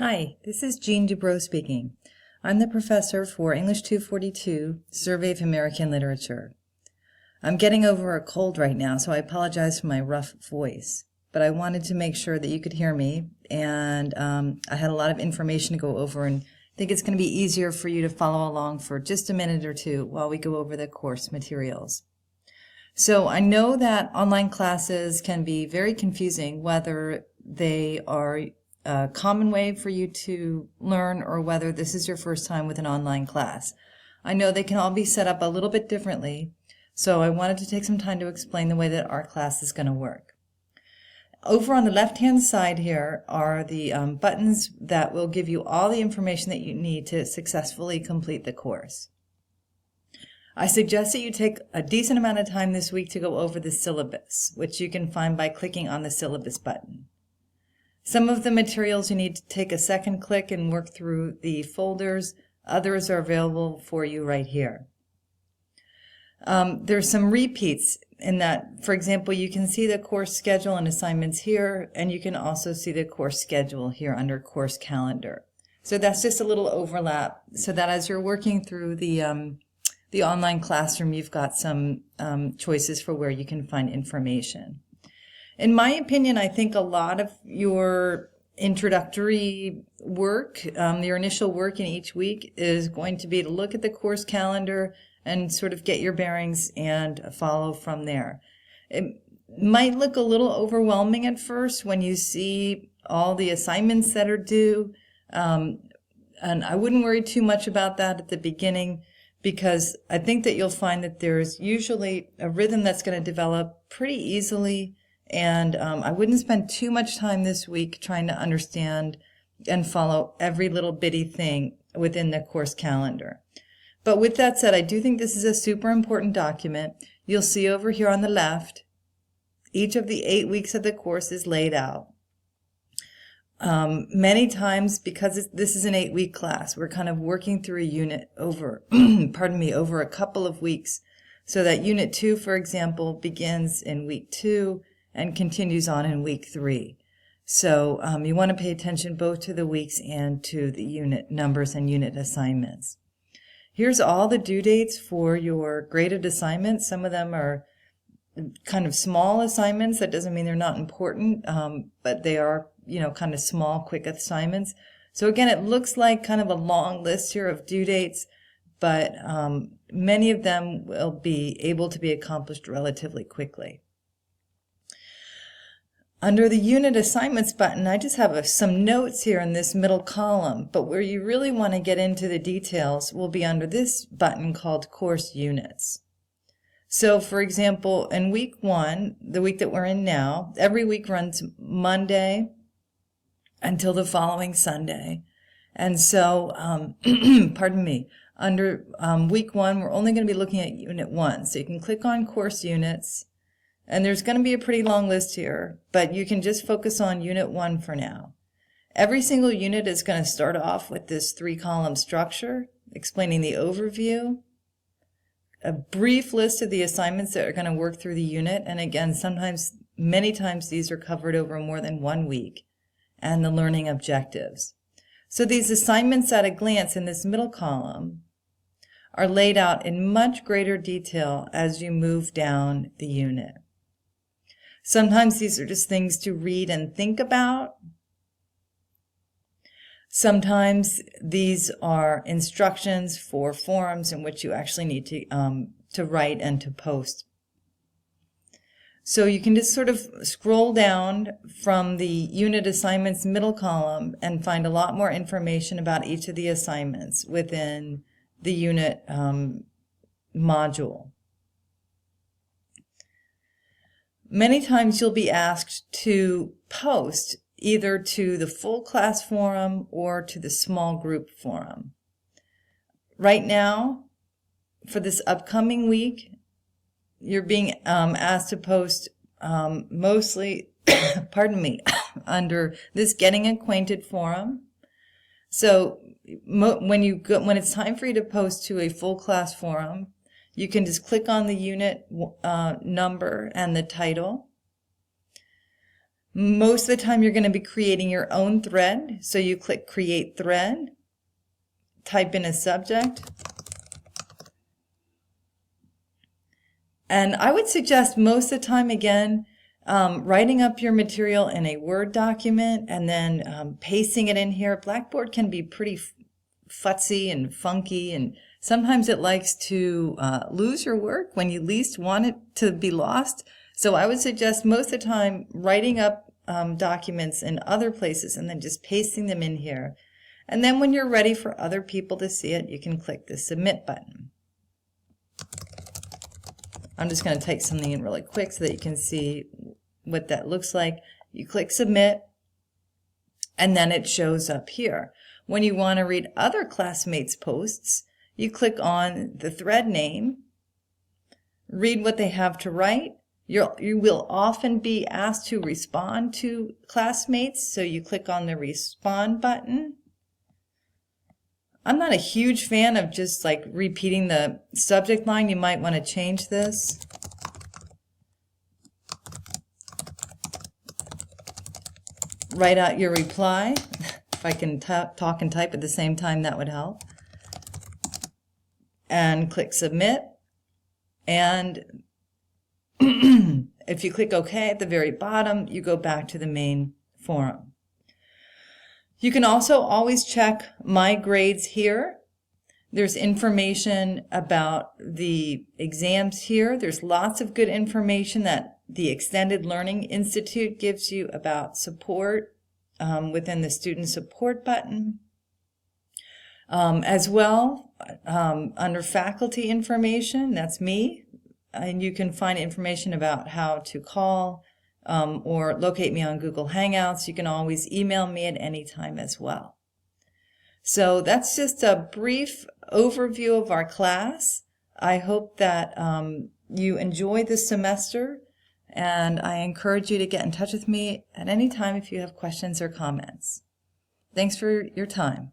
Hi, this is Jean Dubrow speaking. I'm the professor for English 242, Survey of American Literature. I'm getting over a cold right now, so I apologize for my rough voice. But I wanted to make sure that you could hear me, and I had a lot of information to go over, and I think it's going to be easier for you to follow along for just a minute or two while we go over the course materials. So I know that online classes can be very confusing, whether they are a common way for you to learn or whether this is your first time with an online class. I know they can all be set up a little bit differently, so I wanted to take some time to explain the way that our class is going to work. Over on the left-hand side here are the buttons that will give you all the information that you need to successfully complete the course. I suggest that you take a decent amount of time this week to go over the syllabus, which you can find by clicking on the syllabus button. Some of the materials you need to take a second click and work through the folders. Others are available for you right here. There's some repeats in that, for example, you can see the course schedule and assignments here, and you can also see the course schedule here under course calendar. So that's just a little overlap so that as you're working through the online classroom, you've got some choices for where you can find information. In my opinion, I think a lot of your introductory work, your initial work in each week is going to be to look at the course calendar and sort of get your bearings and follow from there. It might look a little overwhelming at first when you see all the assignments that are due, and I wouldn't worry too much about that at the beginning, because I think that you'll find that there's usually a rhythm that's going to develop pretty easily. And I wouldn't spend too much time this week trying to understand and follow every little bitty thing within the course calendar. But with that said, I do think this is a super important document. You'll see over here on the left, each of the 8 weeks of the course is laid out. Many times, because this is an 8-week class, we're kind of working through a unit over, over a couple of weeks. So that Unit 2, for example, begins in week 2 and continues on in week 3. So you want to pay attention both to the weeks and to the unit numbers and unit assignments. Here's all the due dates for your graded assignments. Some of them are kind of small assignments. That doesn't mean they're not important, but they are, kind of small, quick assignments. So again, it looks like kind of a long list here of due dates, but many of them will be able to be accomplished relatively quickly. Under the Unit Assignments button, I just have some notes here in this middle column, but where you really want to get into the details will be under this button called Course Units. So, for example, in week 1, the week that we're in now, every week runs Monday until the following Sunday. And so, under week 1, we're only going to be looking at Unit 1. So you can click on Course Units. And there's going to be a pretty long list here, but you can just focus on Unit 1 for now. Every single unit is going to start off with this 3-column structure, explaining the overview, a brief list of the assignments that are going to work through the unit, and again, many times these are covered over more than 1 week, and the learning objectives. So these assignments at a glance in this middle column are laid out in much greater detail as you move down the unit. Sometimes these are just things to read and think about. Sometimes these are instructions for forums in which you actually need to write and to post. So you can just sort of scroll down from the unit assignments middle column and find a lot more information about each of the assignments within the unit module. Many times you'll be asked to post either to the full class forum or to the small group forum. Right now, for this upcoming week, you're being asked to post mostly, under this Getting Acquainted forum. So when it's time for you to post to a full class forum, you can just click on the unit number and the title. Most of the time you're going to be creating your own thread. So you click Create Thread, type in a subject. And I would suggest most of the time, again, writing up your material in a Word document and then pasting it in here. Blackboard can be pretty futzy and funky, and sometimes it likes to lose your work when you least want it to be lost. So I would suggest most of the time writing up documents in other places and then just pasting them in here. And then when you're ready for other people to see it, you can click the Submit button. I'm just going to type something in really quick so that you can see what that looks like. You click Submit, and then it shows up here. When you want to read other classmates' posts, you click on the thread name, read what they have to write. You will often be asked to respond to classmates, so you click on the Respond button. I'm not a huge fan of just like repeating the subject line. You might want to change this. Write out your reply. If I can talk and type at the same time, that would help. And click Submit. And if you click OK at the very bottom, you go back to the main forum. You can also always check My Grades here. There's information about the exams here. There's lots of good information that the Extended Learning Institute gives you about support within the Student Support button. As well, under Faculty Information, that's me, and you can find information about how to call or locate me on Google Hangouts. You can always email me at any time as well. So that's just a brief overview of our class. I hope that you enjoy this semester, and I encourage you to get in touch with me at any time if you have questions or comments. Thanks for your time.